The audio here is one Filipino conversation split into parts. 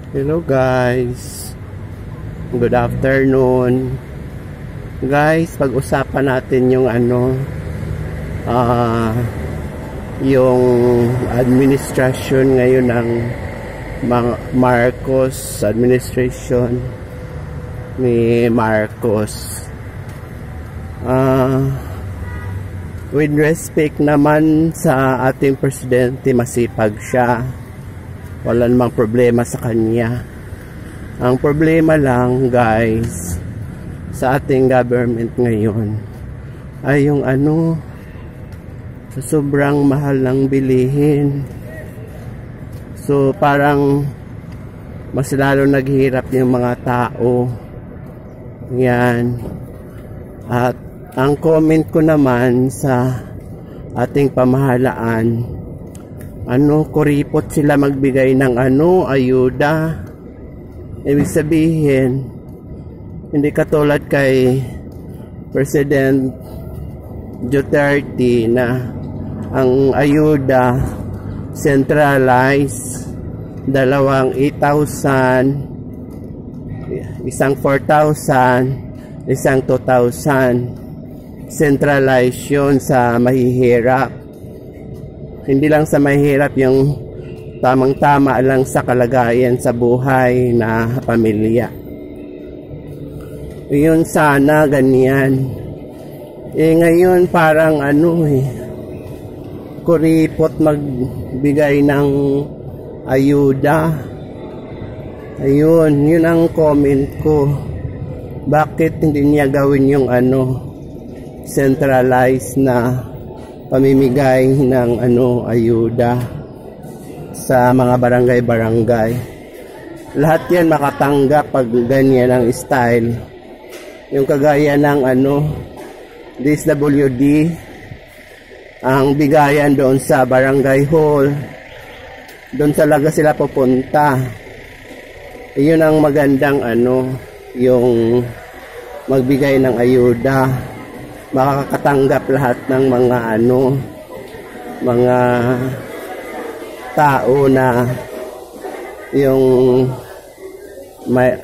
Hello guys, good afternoon guys. Pag-usapan natin yung yung administration ngayon ng Marcos administration ni Marcos. With respect naman sa ating presidente, masipag siya, wala namang problema sa kanya. Ang problema lang guys sa ating government ngayon ay yung sa sobrang mahal ng bilihin. So parang mas lalo naghihirap yung mga tao. Yan. At ang comment ko naman sa ating pamahalaan, kuripot sila magbigay ng ayuda. Ibig sabihin, hindi katulad kay President Duterte na ang ayuda centralized, dalawang 8,000, isang 4,000, isang 2,000, centralized yun sa mahihirap. Hindi lang sa mahirap, yung tamang-tama lang sa kalagayan sa buhay na pamilya. Yun sana ganyan. Ngayon parang kuripot magbigay ng ayuda. Ayun, yun ang comment ko. Bakit hindi niya gawin yung centralized na pamimigay ng ayuda sa mga barangay-barangay? Lahat yan makatanggap pag ganyan ang style. Yung kagaya ng DSWD, ang bigayan doon sa barangay hall, doon talaga sila pupunta. Yun ang magandang yung magbigay ng ayuda. Makakatanggap lahat ng mga tao na yung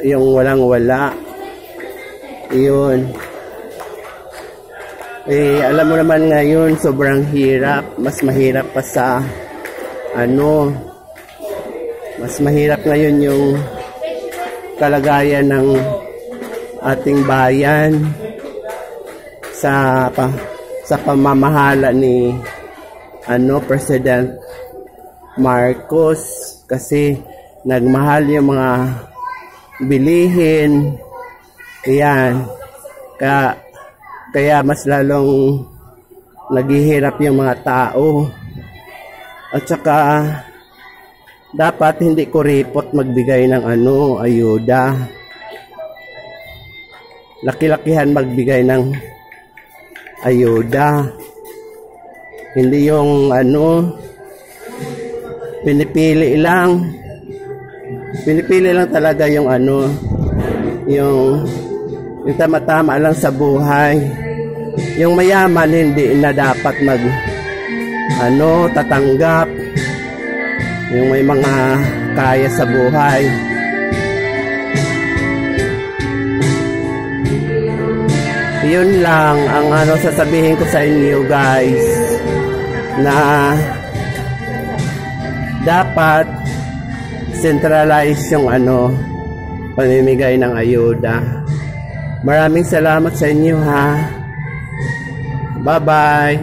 walang-wala. Yun. Alam mo naman ngayon, sobrang hirap. Mas mahirap pa sa mas mahirap ngayon yung kalagayan ng ating bayan sa pamamahala ni President Marcos, kasi nagmahal yung mga bilihin. Yan. Kaya mas lalong naghihirap yung mga tao. At saka dapat hindi kuripot magbigay ng ayuda. Laki-lakihan magbigay ng ayuda. Hindi yung pinipili lang talaga yung yung tama-tama lang sa buhay. Yung mayaman hindi na dapat tatanggap. Yung may mga kaya sa buhay. Yun lang ang sasabihin ko sa inyo guys, na dapat centralize yung pamimigay ng ayuda. Maraming salamat sa inyo ha. Bye bye.